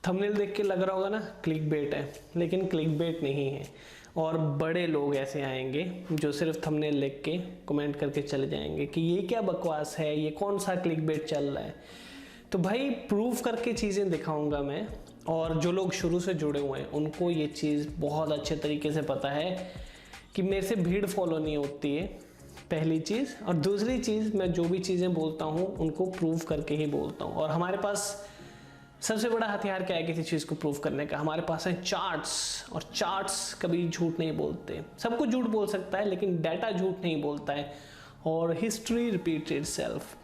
Thumbnail देख के लग रहा होगा ना क्लिक बेट है, लेकिन क्लिक बेट नहीं है। और बड़े लोग ऐसे आएंगे जो सिर्फ थंबनेल लिख के कमेंट करके चले जाएंगे कि ये क्या बकवास है, ये कौन सा क्लिक बेट चल रहा है। तो भाई प्रूफ करके चीज़ें दिखाऊंगा मैं, और जो लोग शुरू से जुड़े हुए हैं उनको ये चीज़ बहुत अच्छे तरीके से पता है कि मेरे से भीड़ फॉलो नहीं होती है, पहली चीज़। और दूसरी चीज़, मैं जो भी चीज़ें बोलता हूँ उनको प्रूफ करके ही बोलता हूँ। और हमारे पास सबसे बड़ा हथियार क्या है किसी चीज़ को प्रूफ करने का? हमारे पास है चार्ट्स, और चार्ट्स कभी झूठ नहीं बोलते। सब कुछ झूठ बोल सकता है लेकिन डाटा झूठ नहीं बोलता है, और हिस्ट्री रिपीट्स इटसेल्फ।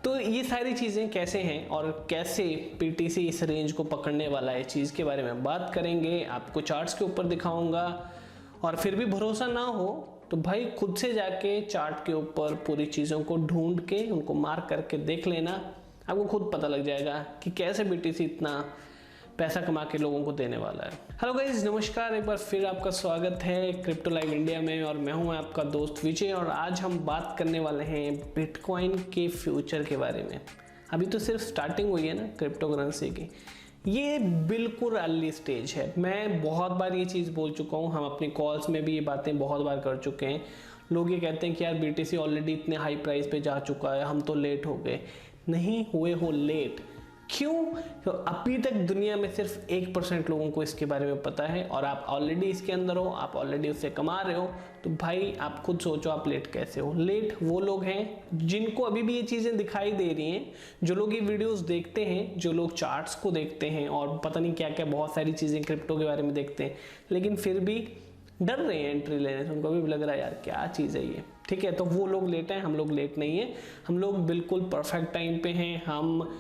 तो ये सारी चीज़ें कैसे हैं और कैसे पीटीसी इस रेंज को पकड़ने वाला है, चीज़ के बारे में बात करेंगे। आपको चार्ट्स के ऊपर दिखाऊंगा, और फिर भी भरोसा ना हो तो भाई खुद से जाके चार्ट के ऊपर पूरी चीज़ों को ढूंढ के उनको मार्क करके देख लेना, आपको खुद पता लग जाएगा कि कैसे बीटीसी इतना पैसा कमा के लोगों को देने वाला है। हेलो गाइस, नमस्कार, एक बार फिर आपका स्वागत है क्रिप्टो लाइव इंडिया में, और मैं हूं आपका दोस्त विजय। और आज हम बात करने वाले हैं बिटकॉइन के फ्यूचर के बारे में। अभी तो सिर्फ स्टार्टिंग हुई है ना क्रिप्टो करेंसी की, ये बिल्कुल अर्ली स्टेज है। मैं बहुत बार ये चीज़ बोल चुका हूँ, हम अपनी कॉल्स में भी ये बातें बहुत बार कर चुके हैं। लोग ये कहते हैं कि यार बीटीसी ऑलरेडी इतने हाई प्राइस पे जा चुका है, हम तो लेट हो गए। नहीं हुए हो लेट। क्यों? तो अभी तक दुनिया में सिर्फ 1% लोगों को इसके बारे में पता है, और आप ऑलरेडी इसके अंदर हो, आप ऑलरेडी उससे कमा रहे हो। तो भाई आप खुद सोचो आप लेट कैसे हो। लेट वो लोग हैं जिनको अभी भी ये चीज़ें दिखाई दे रही हैं, जो लोग ये वीडियोस देखते हैं, जो लोग चार्ट्स को देखते हैं और पता नहीं क्या क्या बहुत सारी चीज़ें क्रिप्टो के बारे में देखते हैं, लेकिन फिर भी डर रहे हैं एंट्री लेने से। उनको भी लग रहा है यार क्या चीज़ है ये। ठीक है, तो वो लोग लेट हैं, हम लोग लेट नहीं है। हम लोग बिल्कुल परफेक्ट टाइम पे हैं। हम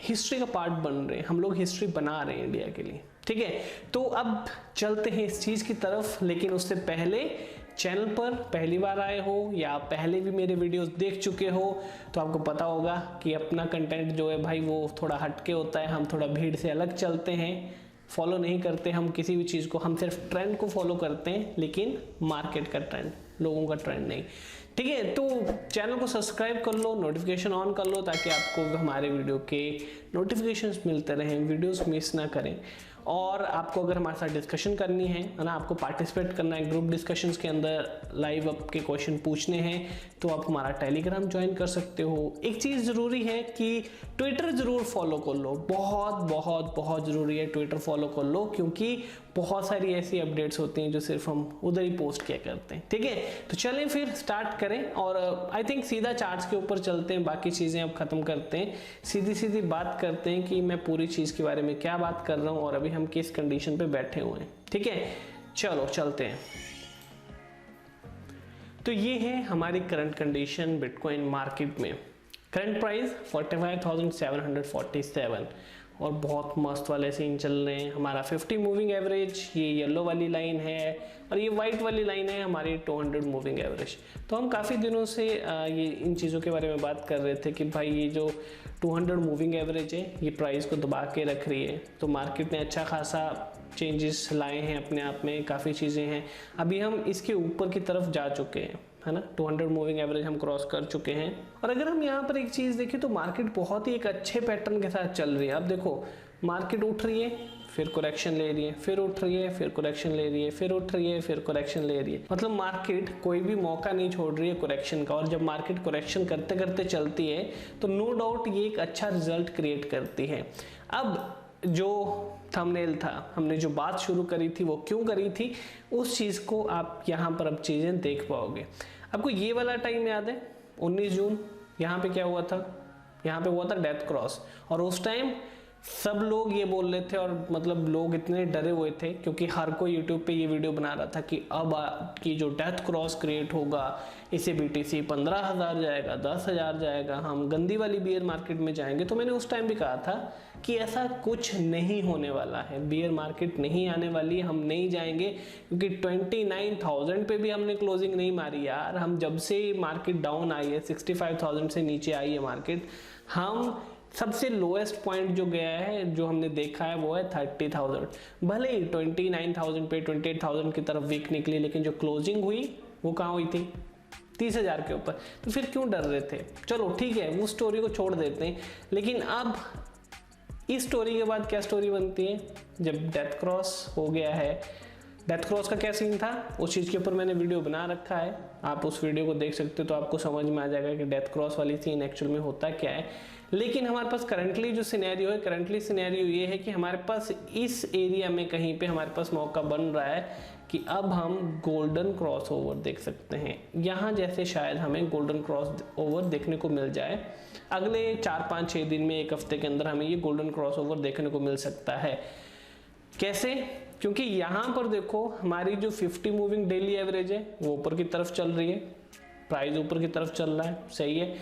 हिस्ट्री का पार्ट बन रहे हैं, हम लोग हिस्ट्री बना रहे हैं इंडिया के लिए। ठीक है, तो अब चलते हैं इस चीज़ की तरफ। लेकिन उससे पहले चैनल पर पहली बार आए हो या पहले भी मेरे वीडियोस देख चुके हो तो आपको पता होगा कि अपना कंटेंट जो है भाई वो थोड़ा हटके होता है। हम थोड़ा भीड़ से अलग चलते हैं, फॉलो नहीं करते हम किसी भी चीज़ को। हम सिर्फ ट्रेंड को फॉलो करते हैं, लेकिन मार्केट का ट्रेंड, लोगों का ट्रेंड नहीं। ठीक है, तो चैनल को सब्सक्राइब कर लो, नोटिफिकेशन ऑन कर लो, ताकि आपको हमारे वीडियो के नोटिफिकेशंस मिलते रहें, वीडियोस मिस ना करें। और आपको अगर हमारे साथ डिस्कशन करनी है ना, आपको पार्टिसिपेट करना है ग्रुप डिस्कशंस के अंदर, लाइव आपके क्वेश्चन पूछने हैं, तो आप हमारा टेलीग्राम ज्वाइन कर सकते हो। एक चीज़ ज़रूरी है कि ट्विटर ज़रूर फॉलो कर लो, बहुत बहुत बहुत ज़रूरी है ट्विटर फॉलो कर लो, क्योंकि बहुत सारी ऐसी अपडेट्स होती हैं जो सिर्फ हम उधर ही पोस्ट किया करते हैं। ठीक है, तो चलें फिर स्टार्ट करें, और आई थिंक सीधा चार्ट्स के ऊपर चलते हैं, बाकी चीज़ें अब ख़त्म करते हैं। सीधी सीधी बात करते हैं कि मैं पूरी चीज़ के बारे में क्या बात कर रहा हूँ और अभी हम किस कंडीशन पे बैठे हुए हैं। ठीक है, चलो चलते हैं। तो ये है हमारी करंट कंडीशन बिटकॉइन मार्केट में। करंट प्राइस 45,747, और बहुत मस्त वाले सीन चल रहे हैं। हमारा 50 मूविंग एवरेज, ये येलो वाली लाइन है, और ये वाइट वाली लाइन है हमारी 200 मूविंग एवरेज। तो हम काफ़ी दिनों से ये इन चीज़ों के बारे में बात कर रहे थे कि भाई ये जो 200 मूविंग एवरेज है ये प्राइस को दबा के रख रही है। तो मार्केट ने अच्छा खासा चेंजेस लाए हैं अपने आप में, काफ़ी चीज़ें हैं। अभी हम इसके ऊपर की तरफ जा चुके हैं, है ना, 200 मूविंग एवरेज हम क्रॉस कर चुके हैं। और अगर हम यहाँ पर एक चीज़ देखें तो मार्केट बहुत ही एक अच्छे पैटर्न के साथ चल रही है। अब देखो मार्केट उठ रही है, फिर करेक्शन ले रही है, फिर उठ रही है, फिर करेक्शन ले रही है, फिर उठ रही है, फिर करेक्शन ले रही है। मतलब मार्केट कोई भी मौका नहीं छोड़ रही है करेक्शन का। और जब मार्केट करेक्शन करते करते चलती है तो नो डाउट ये एक अच्छा रिजल्ट क्रिएट करती है। अब जो थंबनेल था, हमने जो बात शुरू करी थी वो क्यों करी थी, उस चीज़ को आप यहाँ पर अब चीज़ें देख पाओगे। आपको ये वाला टाइम याद है 19 जून, यहाँ पे क्या हुआ था? यहाँ पे हुआ था डेथ क्रॉस, और उस टाइम सब लोग ये बोल रहे थे, और मतलब लोग इतने डरे हुए थे क्योंकि हर कोई यूट्यूब पे ये वीडियो बना रहा था कि अब की जो डेथ क्रॉस क्रिएट होगा इसे बीटीसी 15,000 जाएगा, 10,000 जाएगा, हम गंदी वाली बियर मार्केट में जाएंगे। तो मैंने उस टाइम भी कहा था कि ऐसा कुछ नहीं होने वाला है, बियर मार्केट नहीं आने वाली, हम नहीं जाएंगे, क्योंकि 29,000 पे भी हमने क्लोजिंग नहीं मारी यार। हम जब से मार्केट डाउन आई है, 65,000 से नीचे आई है मार्केट, हम सबसे लोएस्ट पॉइंट जो गया है, जो हमने देखा है, वो है 30,000। भले ही 29,000 पे 28,000 की तरफ वीक निकली, लेकिन जो क्लोजिंग हुई वो कहाँ हुई थी? 30,000 के ऊपर। तो फिर क्यों डर रहे थे? चलो ठीक है, वो स्टोरी को छोड़ देते हैं। लेकिन अब इस स्टोरी के बाद क्या स्टोरी बनती है, जब डेथ क्रॉस हो गया है, डेथ क्रॉस का क्या सीन था उस चीज़ के ऊपर मैंने वीडियो बना रखा है, आप उस वीडियो को देख सकते हो तो आपको समझ में आ जाएगा कि डेथ क्रॉस वाली सीन एक्चुअल में होता क्या है। लेकिन हमारे पास करंटली जो सिनेरियो है, करंटली सिनेरियो ये है कि हमारे पास इस एरिया में कहीं पे हमारे पास मौका बन रहा है कि अब हम गोल्डन क्रॉस ओवर देख सकते हैं। यहाँ जैसे शायद हमें गोल्डन क्रॉस ओवर देखने को मिल जाए अगले 4-5-6 दिन में, 1 हफ्ते के अंदर हमें ये गोल्डन क्रॉस ओवर देखने को मिल सकता है। कैसे? क्योंकि यहाँ पर देखो हमारी जो 50 मूविंग डेली एवरेज है वो ऊपर की तरफ चल रही है, प्राइस ऊपर की तरफ चल रहा है, सही है।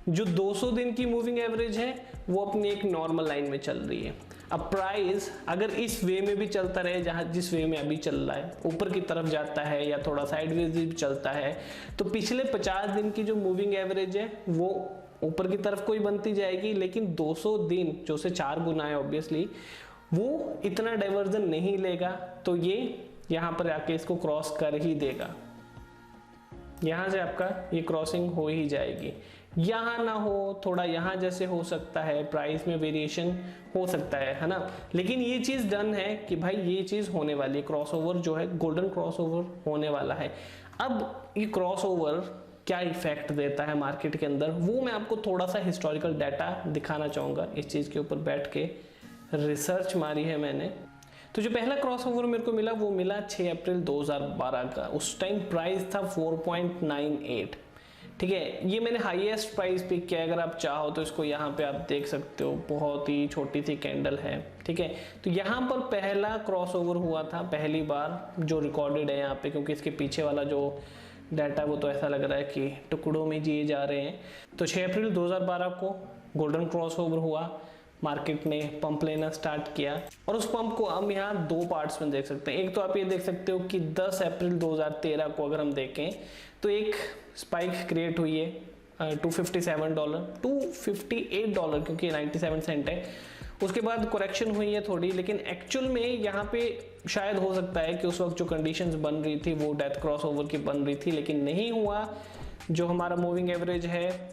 जो 200 दिन की मूविंग एवरेज है वो अपनी एक नॉर्मल लाइन में चल रही है। अब प्राइस अगर इस वे में भी चलता रहे जहाँ जिस वे में अभी चल रहा है, ऊपर की तरफ जाता है या थोड़ा साइडवेज भी चलता है, तो पिछले 50 दिन की जो मूविंग एवरेज है वो ऊपर की तरफ कोई बनती जाएगी। लेकिन 200 दिन जो से 4 गुना है ऑब्वियसली, वो इतना डाइवर्जन नहीं लेगा, तो ये यहाँ पर आके इसको क्रॉस कर ही देगा। यहाँ से आपका ये क्रॉसिंग हो ही जाएगी, यहाँ ना हो, थोड़ा यहाँ जैसे हो सकता है, प्राइस में वेरिएशन हो सकता है ना। लेकिन ये चीज़ डन है कि भाई ये चीज़ होने वाली है, क्रॉसओवर जो है गोल्डन क्रॉसओवर होने वाला है। अब ये क्रॉसओवर क्या इफेक्ट देता है मार्केट के अंदर, वो मैं आपको थोड़ा सा हिस्टोरिकल डाटा दिखाना चाहूँगा। इस चीज़ के ऊपर बैठ के रिसर्च मारी है मैंने। तो जो पहला क्रॉसओवर मेरे को मिला वो मिला 6 अप्रैल 2012 का। उस टाइम प्राइस था 4.98, ठीक है। ये मैंने हाईएस्ट प्राइस पिक किया, अगर आप चाहो तो इसको यहाँ पे आप देख सकते हो, बहुत ही छोटी सी कैंडल है, ठीक है। तो यहाँ पर पहला क्रॉसओवर हुआ था, पहली बार जो रिकॉर्डेड है यहाँ पे, क्योंकि इसके पीछे वाला जो डाटा वो तो ऐसा लग रहा है कि टुकड़ों में जिए जा रहे हैं। तो 6 अप्रैल 2012 को गोल्डन क्रॉसओवर हुआ, मार्केट ने पंप लेना स्टार्ट किया, और उस पंप को हम यहाँ 2 पार्ट्स में देख सकते हैं। एक तो आप ये देख सकते हो कि 10 अप्रैल 2013 को अगर हम देखें तो एक स्पाइक क्रिएट हुई है $257, $258 क्योंकि 97 सेंट है। उसके बाद करेक्शन हुई है थोड़ी, लेकिन एक्चुअल में यहाँ पे शायद हो सकता है कि उस वक्त जो कंडीशंस बन रही थी वो डेथ क्रॉसओवर की बन रही थी, लेकिन नहीं हुआ। जो हमारा मूविंग एवरेज है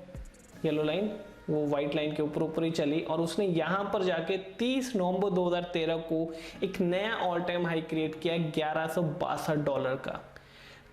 येलो लाइन, वो व्हाइट लाइन के ऊपर ही चली, और उसने यहाँ पर जाके 30 नवंबर 2013 को एक नया ऑल टाइम हाई क्रिएट किया $1162 का।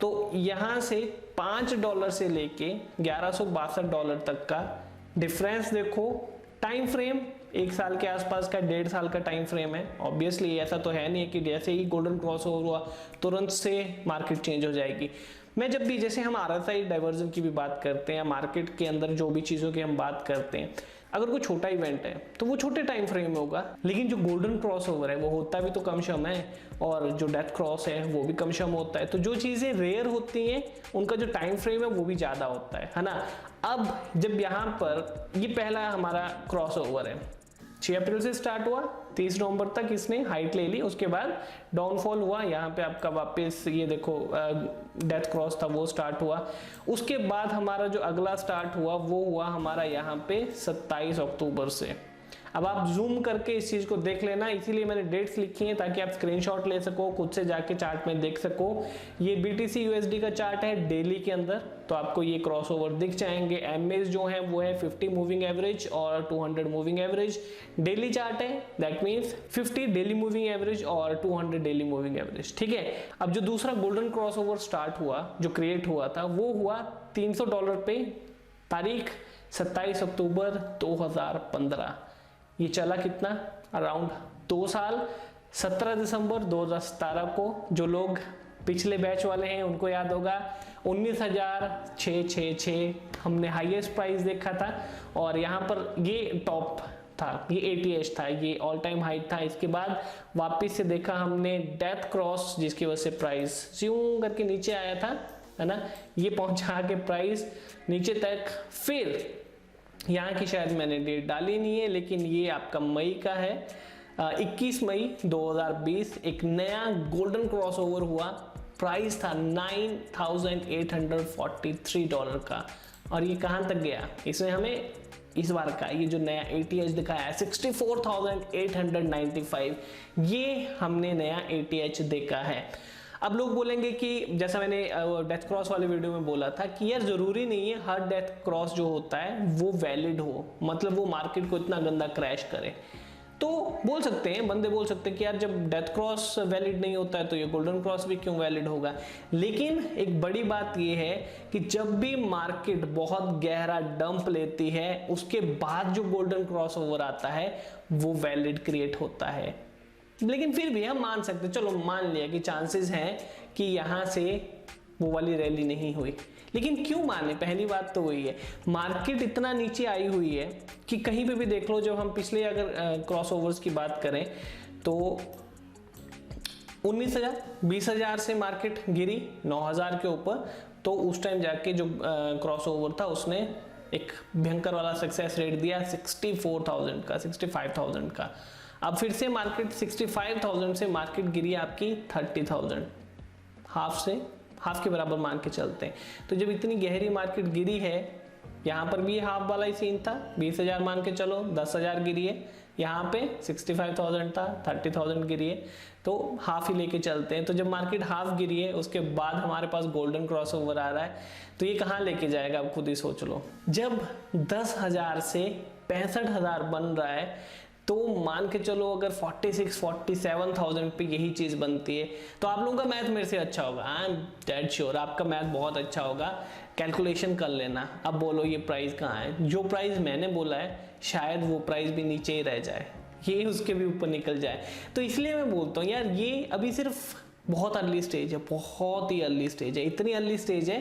तो यहाँ से $5 से लेके $1162 तक का डिफरेंस देखो। टाइम फ्रेम 1 साल के आसपास का, 1.5 साल का टाइम फ्रेम है। ऑब्वियसली ऐसा तो है नहीं कि जैसे ही गोल्डन क्रॉसओवर हुआ तुरंत से मार्केट चेंज हो जाएगी। मैं जब भी, जैसे हम RSI डाइवर्जन की भी बात करते हैं, मार्केट के अंदर जो भी चीज़ों की हम बात करते हैं, अगर कोई छोटा इवेंट है तो वो छोटे टाइम फ्रेम में होगा, लेकिन जो गोल्डन क्रॉसओवर है वो होता भी तो कम शम है, और जो डेथ क्रॉस है वो भी कम शम होता है। तो जो चीज़ें रेयर होती हैं उनका जो टाइम फ्रेम है वो भी ज़्यादा होता है ना। अब जब यहाँ पर ये पहला हमारा क्रॉसओवर है, 6 अप्रैल से स्टार्ट हुआ, 30 नवंबर तक इसने हाइट ले ली, उसके बाद डाउनफॉल हुआ। यहाँ पे आपका वापस ये देखो डेथ क्रॉस था वो स्टार्ट हुआ। उसके बाद हमारा जो अगला स्टार्ट हुआ वो हुआ हमारा यहाँ पे 27 अक्टूबर से। अब आप जूम करके इस चीज को देख लेना, इसीलिए मैंने डेट्स लिखी हैं ताकि आप स्क्रीनशॉट ले सको, खुद से जाके चार्ट में देख सको। ये BTC USD का चार्ट है डेली के अंदर, तो आपको ये क्रॉसओवर दिख जाएंगे। एमएस जो है वो है 50 मूविंग एवरेज और 200 मूविंग एवरेज। डेली चार्ट है, that means 50 daily moving average और 200 डेली मूविंग एवरेज, ठीक है। अब जो दूसरा गोल्डन क्रॉसओवर स्टार्ट हुआ, जो क्रिएट हुआ था, वो हुआ $300 पे, तारीख 27 अक्टूबर 2015। ये चला कितना, अराउंड 2 साल। 17 दिसंबर 2017 को, जो लोग पिछले बैच वाले हैं उनको याद होगा, 19,666 हमने हाईएस्ट प्राइस देखा था, और यहाँ पर ये टॉप था, ये ATH था, ये ऑल टाइम हाई था। इसके बाद वापस से देखा हमने डेथ क्रॉस, जिसकी वजह से प्राइस यूं करके नीचे आया था, है ना। ये पहुंचा के प्राइस नीचे तक। फिर यहाँ की शायद मैंने डेट डाली नहीं है, लेकिन ये आपका मई का है, 21 मई 2020 एक नया गोल्डन क्रॉसओवर हुआ। प्राइस था $9,843 का, और ये कहाँ तक गया, इसमें हमें इस बार का ये जो नया ATH दिखाया है 64,895, ये हमने नया ATH देखा है। अब लोग बोलेंगे कि जैसा मैंने डेथ क्रॉस वाले वीडियो में बोला था कि यार जरूरी नहीं है हर डेथ क्रॉस जो होता है वो वैलिड हो, मतलब वो मार्केट को इतना गंदा क्रैश करे। तो बोल सकते हैं, बंदे बोल सकते हैं कि यार जब डेथ क्रॉस वैलिड नहीं होता है तो ये गोल्डन क्रॉस भी क्यों वैलिड होगा। लेकिन एक बड़ी बात ये है कि जब भी मार्केट बहुत गहरा डंप लेती है उसके बाद जो गोल्डन क्रॉस ओवर आता है वो वैलिड क्रिएट होता है। लेकिन फिर भी हम मान सकते, चलो मान लिया कि चांसेस हैं कि यहां से वो वाली रैली नहीं हुई, लेकिन क्यों माने? पहली बात तो वही है, मार्केट इतना नीचे आई हुई है कि कहीं पे भी देख लो, जब हम पिछले अगर क्रॉसओवर्स की बात करें तो 19,000 20,000 से मार्केट गिरी 9,000 के ऊपर, तो उस टाइम जाके जो क्रॉसओवर था उसने एक भयंकर वाला सक्सेस रेट दिया 64,000 का, 65,000 का। अब फिर से मार्केट 65,000 से मार्केट गिरी आपकी 30,000, हाफ के बराबर मान के चलते हैं। तो जब इतनी गहरी मार्केट गिरी है, यहाँ पर भी हाफ वाला ही सीन था, 20,000 मान के चलो, 10,000 गिरी है, यहाँ पे 65,000 था, 30,000 गिरी है, तो हाफ ही लेके चलते हैं। तो जब मार्केट हाफ गिरी है उसके बाद हमारे पास गोल्डन क्रॉसओवर आ रहा है, तो ये कहाँ लेके जाएगा आप खुद ही सोच लो। जब 10,000 से 65,000 बन रहा है तो मान के चलो अगर 46-47,000 पे यही चीज बनती है, तो आप लोगों का मैथ मेरे से अच्छा होगा, आई एम डेड श्योर आपका मैथ बहुत अच्छा होगा। कैलकुलेशन कर लेना, अब बोलो ये प्राइस कहाँ है। जो प्राइस मैंने बोला है शायद वो प्राइस भी नीचे ही रह जाए, ये उसके भी ऊपर निकल जाए। तो इसलिए मैं बोलता हूँ यार ये अभी सिर्फ बहुत अर्ली स्टेज है, बहुत ही अर्ली स्टेज है। इतनी अर्ली स्टेज है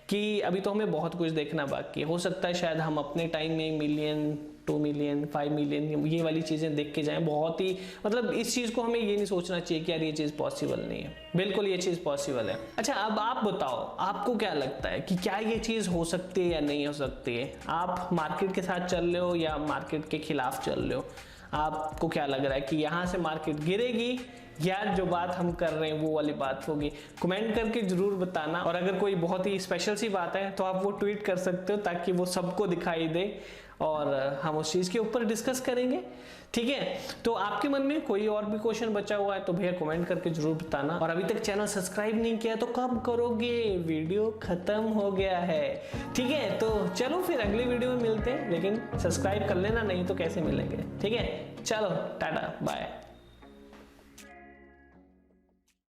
कि अभी तो हमें बहुत कुछ देखना बाकी है। हो सकता है शायद हम अपने टाइम में मिलियन, 2 मिलियन, 5 मिलियन ये वाली चीजें देख के जाएं। बहुत ही मतलब इस चीज को हमें ये नहीं सोचना चाहिए कि यार ये चीज पॉसिबल नहीं है, बिल्कुल ये चीज पॉसिबल है। अच्छा अब आप बताओ, आपको क्या लगता है कि क्या ये चीज हो सकती है या नहीं हो सकती है? आप मार्केट के साथ चल रहे हो या मार्केट के खिलाफ चल रहे हो? आपको क्या लग रहा है कि यहाँ से मार्केट गिरेगी या जो बात हम कर रहे हैं वो वाली बात होगी? कमेंट करके जरूर बताना। और अगर कोई बहुत ही स्पेशल सी बात है तो आप वो ट्वीट कर सकते हो ताकि वो सबको दिखाई दे और हम उस चीज के ऊपर डिस्कस करेंगे, ठीक है? तो आपके मन में कोई और भी क्वेश्चन बचा हुआ है तो भैया कमेंट करके जरूर बताना। और अभी तक चैनल सब्सक्राइब नहीं किया तो कब करोगे? वीडियो खत्म हो गया है, ठीक है? तो चलो फिर अगली वीडियो में मिलते हैं, लेकिन सब्सक्राइब कर लेना, नहीं तो कैसे मिलेंगे, ठीक है? चलो टाटा बाय।